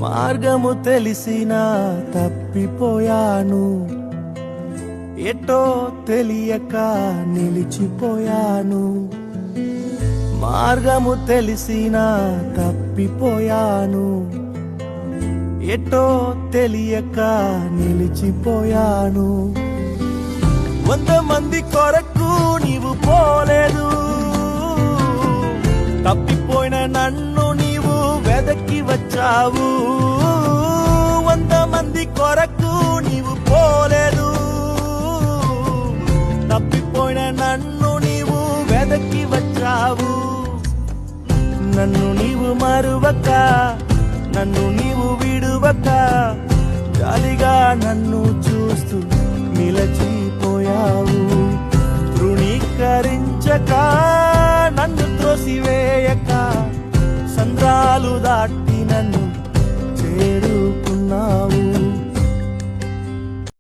మార్గము తెలిసినా తప్పిపోయాను, ఎటో తెలియక నిలిచిపోయాను. మార్గము తెలిసినా తప్పిపోయాను, ఎటో తెలియక నిలిచిపోయాను. 100 మంది కొరకు నీవు పోలేదు, తప్పిపోయిన నన్ను నీవు వెదకి వచ్చావు. 100 మంది కొరకు నీవు పోలేదు, తప్పిపోయిన నన్ను నీవు వెదకి వచ్చావు. నన్ను నీవు మరువక, నన్ను నీవు విడువక, జాలిగా నన్ను చూస్తూ నిలచిపోయావు. తృణీకరించక, నన్ను త్రోసివేయక, సంద్రాలు దాటి నన్ను